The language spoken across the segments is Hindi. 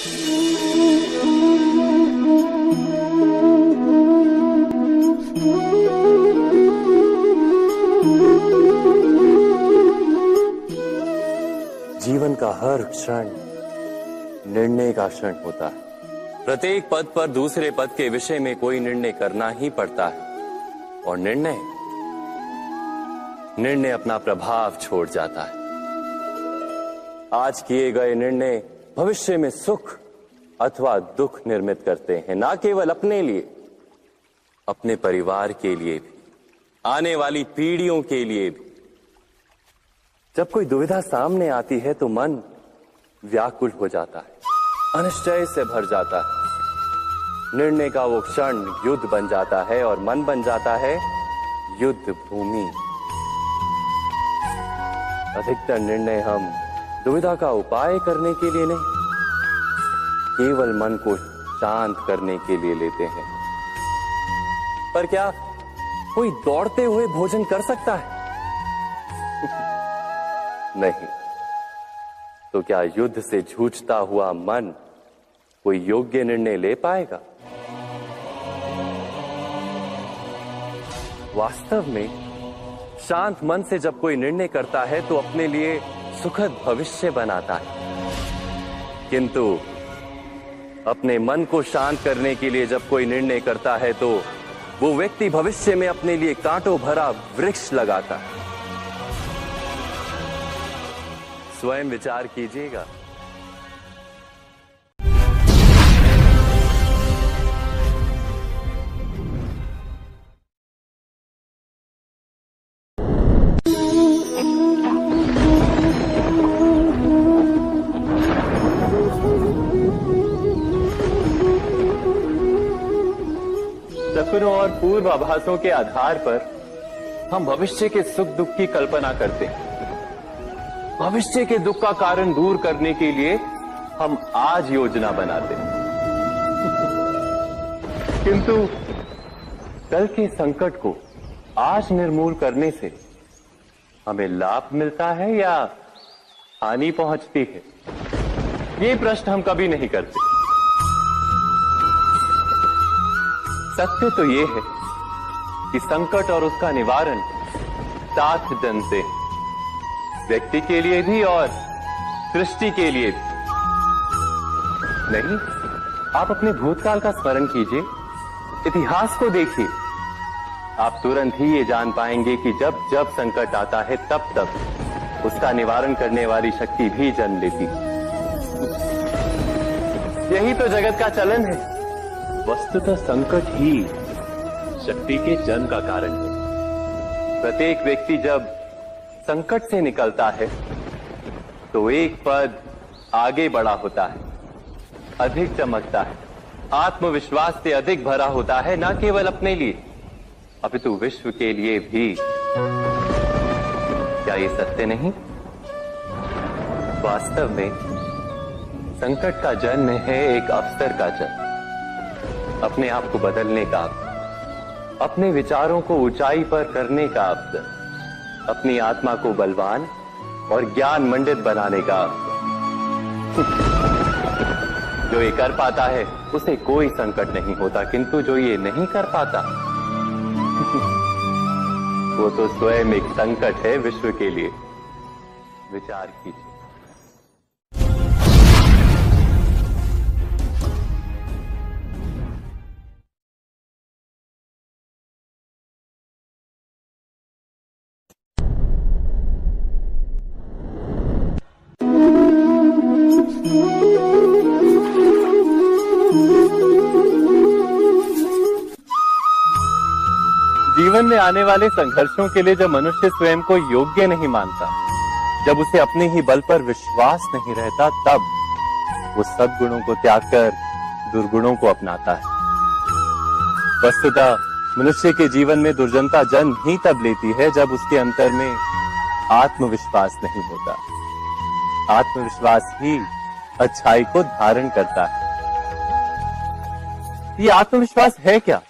जीवन का हर क्षण निर्णय का क्षण होता है। प्रत्येक पद पर दूसरे पद के विषय में कोई निर्णय करना ही पड़ता है और निर्णय अपना प्रभाव छोड़ जाता है। आज किए गए निर्णय भविष्य में सुख अथवा दुख निर्मित करते हैं, ना केवल अपने लिए, अपने परिवार के लिए भी, आने वाली पीढ़ियों के लिए भी। जब कोई दुविधा सामने आती है तो मन व्याकुल हो जाता है, अनिश्चय से भर जाता है। निर्णय का वो क्षण युद्ध बन जाता है और मन बन जाता है युद्ध भूमि। अधिकतर निर्णय हम दुविधा का उपाय करने के लिए नहीं, केवल मन को शांत करने के लिए लेते हैं। पर क्या कोई दौड़ते हुए भोजन कर सकता है? नहीं। तो क्या युद्ध से जूझता हुआ मन कोई योग्य निर्णय ले पाएगा? वास्तव में शांत मन से जब कोई निर्णय करता है तो अपने लिए सुखद भविष्य बनाता है। किंतु अपने मन को शांत करने के लिए जब कोई निर्णय करता है तो वो व्यक्ति भविष्य में अपने लिए कांटों भरा वृक्ष लगाता है। स्वयं विचार कीजिएगा। सपनों और पूर्वाभासों के आधार पर हम भविष्य के सुख दुख की कल्पना करते हैं। भविष्य के दुख का कारण दूर करने के लिए हम आज योजना बनाते हैं। किंतु कल के संकट को आज निर्मूल करने से हमें लाभ मिलता है या हानि पहुंचती है, ये प्रश्न हम कभी नहीं करते। सत्य तो ये है कि संकट और उसका निवारण साथ जन से, व्यक्ति के लिए भी और सृष्टि के लिए भी। नहीं, आप अपने भूतकाल का स्मरण कीजिए, इतिहास को देखिए। आप तुरंत ही ये जान पाएंगे कि जब जब संकट आता है तब तब उसका निवारण करने वाली शक्ति भी जन्म लेती है। यही तो जगत का चलन है। वस्तुतः संकट ही शक्ति के जन्म का कारण है। प्रत्येक व्यक्ति जब संकट से निकलता है तो एक पद आगे बढ़ा होता है, अधिक चमकता है, आत्मविश्वास से अधिक भरा होता है, न केवल अपने लिए अपितु विश्व के लिए भी। क्या ये सत्य नहीं? वास्तव में संकट का जन्म है एक अवसर का जन्म, अपने आप को बदलने का अवसर, अपने विचारों को ऊंचाई पर करने का अवसर, अपनी आत्मा को बलवान और ज्ञान मंडित बनाने का अवसर। जो ये कर पाता है उसे कोई संकट नहीं होता, किंतु जो ये नहीं कर पाता वो तो स्वयं एक संकट है विश्व के लिए। विचार कीजिए। जीवन में आने वाले संघर्षों के लिए जब मनुष्य स्वयं को योग्य नहीं मानता, जब उसे अपने ही बल पर विश्वास नहीं रहता, तब वो सद्गुणों को त्याग कर दुर्गुणों को अपनाता है। वस्तुतः मनुष्य के जीवन में दुर्जनता जन्म ही तब लेती है जब उसके अंतर में आत्मविश्वास नहीं होता। आत्मविश्वास ही अच्छाई को धारण करता है। ये आत्मविश्वास है क्या?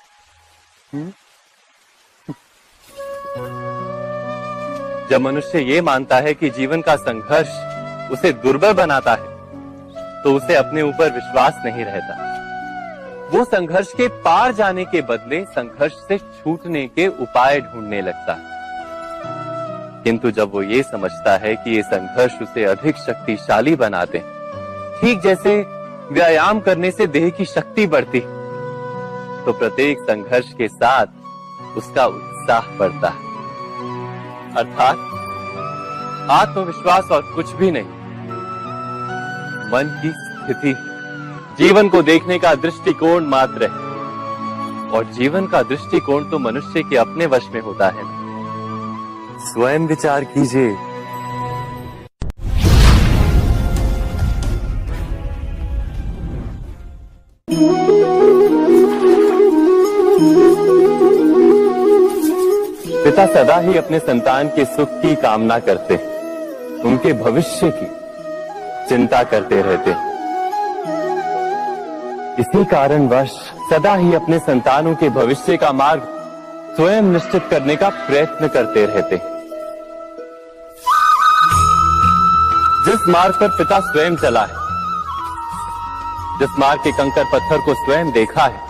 जब मनुष्य ये मानता है कि जीवन का संघर्ष उसे दुर्बल बनाता है, तो उसे अपने ऊपर विश्वास नहीं रहता। वो संघर्ष के पार जाने के बदले संघर्ष से छूटने के उपाय ढूंढने लगता है। किंतु जब वो ये समझता है कि ये संघर्ष उसे अधिक शक्तिशाली बनाते हैं, ठीक जैसे व्यायाम करने से देह की शक्ति बढ़ती, तो प्रत्येक संघर्ष के साथ उसका उत्साह बढ़ता है। अर्थात आत्मविश्वास और कुछ भी नहीं, मन की स्थिति, जीवन को देखने का दृष्टिकोण मात्र है। और जीवन का दृष्टिकोण तो मनुष्य के अपने वश में होता है। स्वयं विचार कीजिए। पिता सदा ही अपने संतान के सुख की कामना करते हैं, उनके भविष्य की चिंता करते रहते हैं। इसी कारणवश सदा ही अपने संतानों के भविष्य का मार्ग स्वयं निश्चित करने का प्रयत्न करते रहते हैं। जिस मार्ग पर पिता स्वयं चला है, जिस मार्ग के कंकर पत्थर को स्वयं देखा है,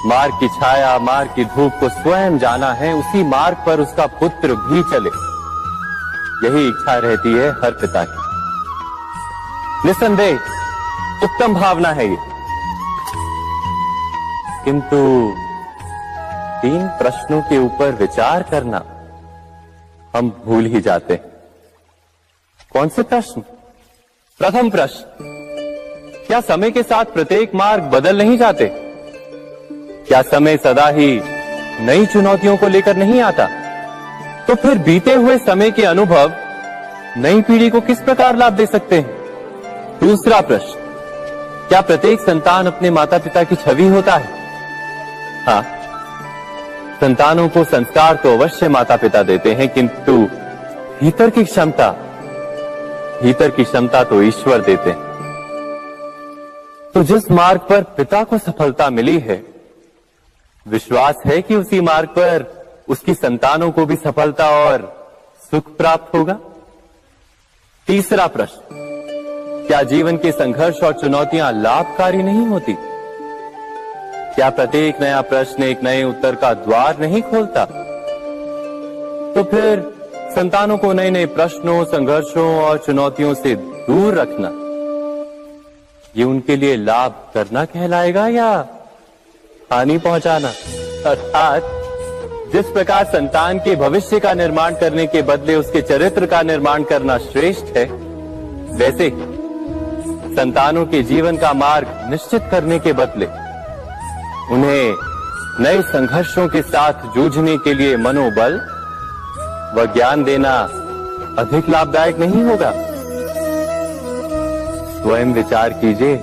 मार्ग की छाया, मार्ग की धूप को स्वयं जाना है, उसी मार्ग पर उसका पुत्र भी चले, यही इच्छा रहती है हर पिता की। निस्संदेह उत्तम भावना है ये। किंतु 3 प्रश्नों के ऊपर विचार करना हम भूल ही जाते हैं। कौन से प्रश्न? प्रथम प्रश्न, क्या समय के साथ प्रत्येक मार्ग बदल नहीं जाते? क्या समय सदा ही नई चुनौतियों को लेकर नहीं आता? तो फिर बीते हुए समय के अनुभव नई पीढ़ी को किस प्रकार लाभ दे सकते हैं? दूसरा प्रश्न, क्या प्रत्येक संतान अपने माता पिता की छवि होता है? हाँ, संतानों को संस्कार तो अवश्य माता पिता देते हैं, किंतु भीतर की क्षमता तो ईश्वर देते हैं। तो जिस मार्ग पर पिता को सफलता मिली है, विश्वास है कि उसी मार्ग पर उसकी संतानों को भी सफलता और सुख प्राप्त होगा। तीसरा प्रश्न, क्या जीवन के संघर्ष और चुनौतियां लाभकारी नहीं होती? क्या प्रत्येक नया प्रश्न एक नए उत्तर का द्वार नहीं खोलता? तो फिर संतानों को नए नए प्रश्नों, संघर्षों और चुनौतियों से दूर रखना, ये उनके लिए लाभ करना कहलाएगा या हानि पहुंचाना? अर्थात जिस प्रकार संतान के भविष्य का निर्माण करने के बदले उसके चरित्र का निर्माण करना श्रेष्ठ है, वैसे ही संतानों के जीवन का मार्ग निश्चित करने के बदले उन्हें नए संघर्षों के साथ जूझने के लिए मनोबल व ज्ञान देना अधिक लाभदायक नहीं होगा? स्वयं विचार कीजिए।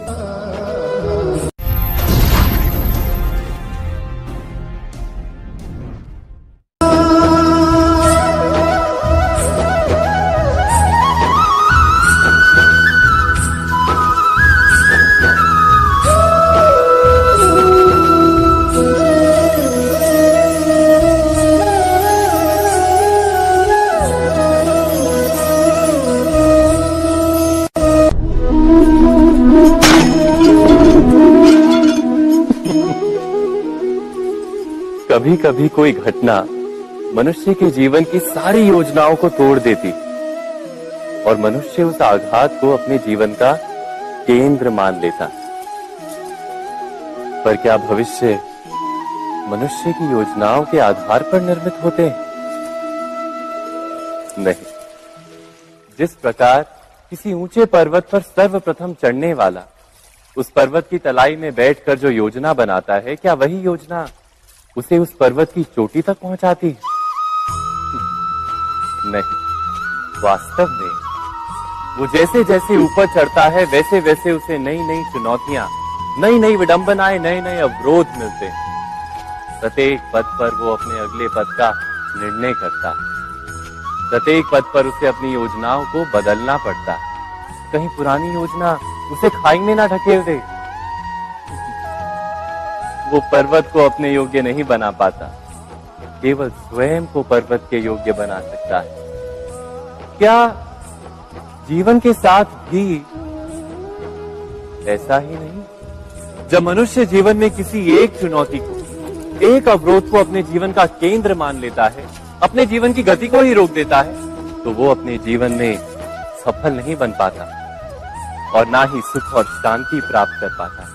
कभी कभी कोई घटना मनुष्य के जीवन की सारी योजनाओं को तोड़ देती और मनुष्य उस आघात को अपने जीवन का केंद्र मान लेता। पर क्या भविष्य मनुष्य की योजनाओं के आधार पर निर्मित होते हैं? नहीं। जिस प्रकार किसी ऊंचे पर्वत पर सर्वप्रथम चढ़ने वाला उस पर्वत की तलाई में बैठकर जो योजना बनाता है, क्या वही योजना उसे उस पर्वत की चोटी तक पहुंचाती है? नहीं। वास्तव में वो जैसे जैसे ऊपर चढ़ता है, वैसे वैसे उसे नई नई चुनौतियां, नई नई विडंबनाएं, नए नए अवरोध मिलते हैं। प्रत्येक पद पर वो अपने अगले पद का निर्णय करता है। प्रत्येक पद पर उसे अपनी योजनाओं को बदलना पड़ता है। कहीं पुरानी योजना उसे खाई में ना ढकेल दे। वो पर्वत को अपने योग्य नहीं बना पाता, केवल स्वयं को पर्वत के योग्य बना सकता है। क्या जीवन के साथ भी ऐसा ही नहीं, जब मनुष्य जीवन में किसी एक चुनौती को, एक अवरोध को अपने जीवन का केंद्र मान लेता है, अपने जीवन की गति को ही रोक देता है, तो वो अपने जीवन में सफल नहीं बन पाता और ना ही सुख और शांति प्राप्त कर पाता।